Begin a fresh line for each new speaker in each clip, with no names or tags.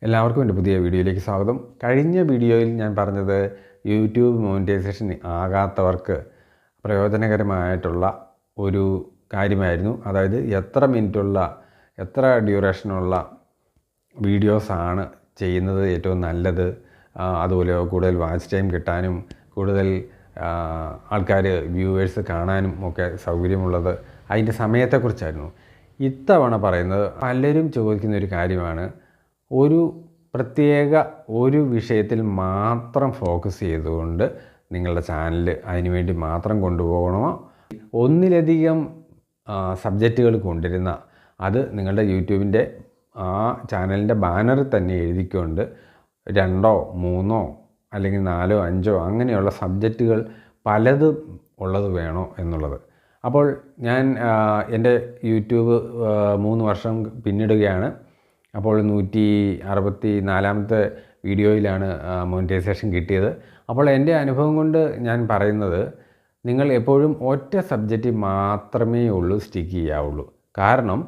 എല്ലാവർക്കും എൻ്റെ പുതിയ വീഡിയോയിലേക്ക് സ്വാഗതം. കഴിഞ്ഞ വീഡിയോയിൽ ഞാൻ പറഞ്ഞത് യൂട്യൂബ് മോണിറ്റൈസേഷൻ ആകാത്തവർക്ക് പ്രയോജനകരമായിട്ടുള്ള ഒരു കാര്യമായിരുന്നു. അതായത് എത്ര മിനിറ്റുള്ള എത്ര ഡ്യൂറേഷനുള്ള വീഡിയോസാണ് ചെയ്യുന്നത് ഏറ്റവും നല്ലത്, അതുപോലെ കൂടുതൽ വാച്ച് ടൈം കിട്ടാനും കൂടുതൽ ആൾക്കാർ വ്യൂവേഴ്സ് കാണാനും ഒക്കെ സൗകര്യമുള്ളത്, അതിൻ്റെ സമയത്തെക്കുറിച്ചായിരുന്നു. ഇത്തവണ പറയുന്നത് പലരും ചോദിക്കുന്ന ഒരു കാര്യമാണ്. ഒരു പ്രത്യേക ഒരു വിഷയത്തിൽ മാത്രം ഫോക്കസ് ചെയ്തുകൊണ്ട് നിങ്ങളുടെ ചാനൽ അതിനുവേണ്ടി മാത്രം കൊണ്ടുപോകണമോ, ഒന്നിലധികം സബ്ജക്റ്റുകൾ കൊണ്ടിരുന്ന അത് നിങ്ങളുടെ യൂട്യൂബിൻ്റെ ആ ചാനലിൻ്റെ ബാനറിൽ തന്നെ എഴുതിക്കൊണ്ട് 2 3 അല്ലെങ്കിൽ 4 5 അങ്ങനെയുള്ള സബ്ജക്റ്റുകൾ പലതും ഉള്ളത് വേണോ എന്നുള്ളത്. അപ്പോൾ ഞാൻ എൻ്റെ യൂട്യൂബ് 3 വർഷം പിന്നിടുകയാണ്. അപ്പോൾ 164ാമത്തെ വീഡിയോയിലാണ് മോണിറ്റൈസേഷൻ കിട്ടിയത്. അപ്പോൾ എൻ്റെ അനുഭവം കൊണ്ട് ഞാൻ പറയുന്നത്, നിങ്ങൾ എപ്പോഴും ഒറ്റ സബ്ജക്റ്റ് മാത്രമേ സ്റ്റിക്ക് ചെയ്യാവുള്ളൂ. കാരണം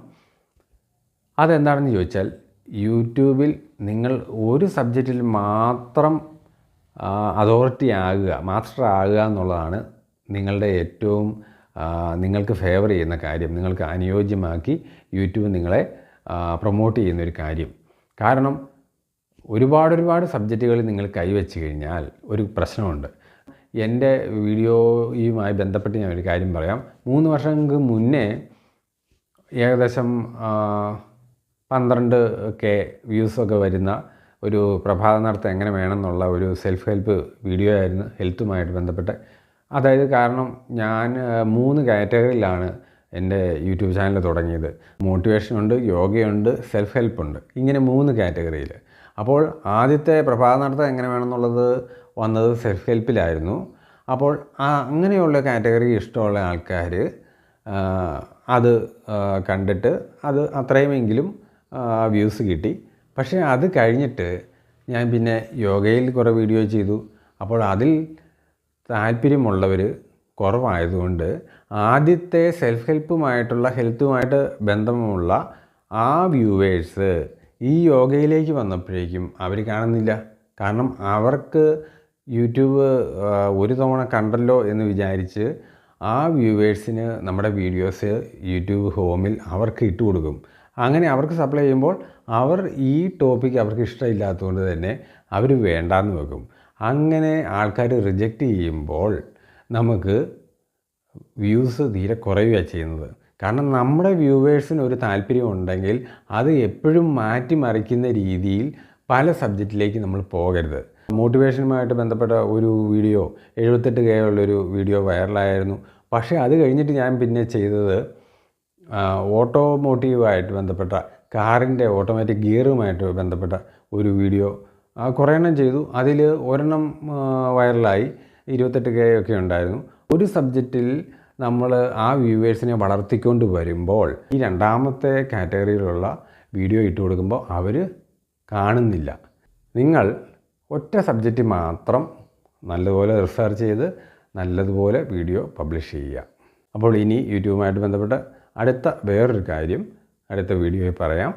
അതെന്താണെന്ന് ചോദിച്ചാൽ, യൂട്യൂബിൽ നിങ്ങൾ ഒരു സബ്ജക്റ്റിൽ മാത്രം അതോറിറ്റി ആകുക, മാസ്റ്റർ ആകുക എന്നുള്ളതാണ് നിങ്ങളുടെ ഏറ്റവും നിങ്ങൾക്ക് ഫേവർ ചെയ്യുന്ന കാര്യം, നിങ്ങൾക്ക് അനുയോജ്യമാക്കി യൂട്യൂബ് നിങ്ങളെ പ്രൊമോട്ട് ചെയ്യുന്നൊരു കാര്യം. കാരണം ഒരുപാട് സബ്ജക്റ്റുകൾ നിങ്ങൾ കൈവച്ച് കഴിഞ്ഞാൽ ഒരു പ്രശ്നമുണ്ട്. എൻ്റെ വീഡിയോയുമായി ബന്ധപ്പെട്ട് ഞാൻ ഒരു കാര്യം പറയാം. 3 വർഷങ്ങൾക്ക് മുന്നേ ഏകദേശം 12K വ്യൂസൊക്കെ വരുന്ന ഒരു പ്രഭാത നടത്തം എങ്ങനെ വേണമെന്നുള്ള ഒരു സെൽഫ് ഹെൽപ്പ് വീഡിയോ ആയിരുന്നു, ഹെൽത്തുമായിട്ട് ബന്ധപ്പെട്ട്. അതായത് കാരണം ഞാൻ 3 കാറ്റഗറിയിലാണ് എൻ്റെ യൂട്യൂബ് ചാനൽ തുടങ്ങിയത്. മോട്ടിവേഷനുണ്ട്, യോഗയുണ്ട്, സെൽഫ് ഹെൽപ്പുണ്ട്. ഇങ്ങനെ 3 കാറ്റഗറിയിൽ. അപ്പോൾ ആദ്യത്തെ പ്രഭാത നടത്തം എങ്ങനെ വേണമെന്നുള്ളത് വന്നത് സെൽഫ് ഹെൽപ്പിലായിരുന്നു. അപ്പോൾ അങ്ങനെയുള്ള കാറ്റഗറി ഇഷ്ടമുള്ള ആൾക്കാർ അത് കണ്ടിട്ട് അത് അത്രയുമെങ്കിലും വ്യൂസ് കിട്ടി. പക്ഷേ അത് കഴിഞ്ഞിട്ട് ഞാൻ പിന്നെ യോഗയിൽ കുറേ വീഡിയോ ചെയ്തു. അപ്പോൾ അതിൽ താല്പര്യമുള്ളവർ കുറവായതുകൊണ്ട് ആദ്യത്തെ സെൽഫ് ഹെൽപ്പുമായിട്ടുള്ള ഹെൽത്തുമായിട്ട് ബന്ധമുള്ള ആ വ്യൂവേഴ്സ് ഈ യോഗയിലേക്ക് വന്നപ്പോഴേക്കും അവർ കാണുന്നില്ല. കാരണം അവർക്ക് യൂട്യൂബ് ഒരു തവണ കണ്ടല്ലോ എന്ന് വിചാരിച്ച് ആ വ്യൂവേഴ്സിന് നമ്മുടെ വീഡിയോസ് യൂട്യൂബ് ഹോമിൽ അവർക്ക് ഇട്ട് കൊടുക്കും. അങ്ങനെ അവർക്ക് സപ്ലൈ ചെയ്യുമ്പോൾ അവർ ഈ ടോപ്പിക്ക് അവർക്ക് ഇഷ്ടമില്ലാത്തതുകൊണ്ട് തന്നെ അവർ വേണ്ടാന്ന് വെക്കും. അങ്ങനെ ആൾക്കാർ റിജക്റ്റ് ചെയ്യുമ്പോൾ നമുക്ക് വ്യൂസ് തീരെ കുറയുകയാണ് ചെയ്യുന്നത്. കാരണം നമ്മുടെ വ്യൂവേഴ്സിന് ഒരു താല്പര്യം ഉണ്ടെങ്കിൽ അത് എപ്പോഴും മാറ്റിമറിക്കുന്ന രീതിയിൽ പല സബ്ജക്റ്റിലേക്ക് നമ്മൾ പോകരുത്. മോട്ടിവേഷനുമായിട്ട് ബന്ധപ്പെട്ട ഒരു വീഡിയോ 78K ഉള്ളൊരു വീഡിയോ വൈറലായിരുന്നു. പക്ഷേ അത് കഴിഞ്ഞിട്ട് ഞാൻ പിന്നെ ചെയ്തത് ഓട്ടോമോട്ടീവായിട്ട് ബന്ധപ്പെട്ട കാറിൻ്റെ ഓട്ടോമാറ്റിക് ഗിയറുമായിട്ട് ബന്ധപ്പെട്ട ഒരു വീഡിയോ കുറേ എണ്ണം ചെയ്തു. അതിൽ ഒരെണ്ണം വൈറലായി, 28K ഒക്കെ ഉണ്ടായിരുന്നു. ഒരു സബ്ജക്റ്റിൽ നമ്മൾ ആ വ്യൂവേഴ്സിനെ വളർത്തിക്കൊണ്ട് വരുമ്പോൾ ഈ രണ്ടാമത്തെ കാറ്റഗറിയിലുള്ള വീഡിയോ ഇട്ട് കൊടുക്കുമ്പോൾ അവർ കാണുന്നില്ല. നിങ്ങൾ ഒറ്റ സബ്ജക്റ്റ് മാത്രം നല്ലതുപോലെ റിസർച്ച് ചെയ്ത് നല്ലതുപോലെ വീഡിയോ പബ്ലിഷ് ചെയ്യുക. അപ്പോൾ ഇനി യൂട്യൂബുമായിട്ട് ബന്ധപ്പെട്ട അടുത്ത വേറൊരു കാര്യം അടുത്ത വീഡിയോയിൽ പറയാം.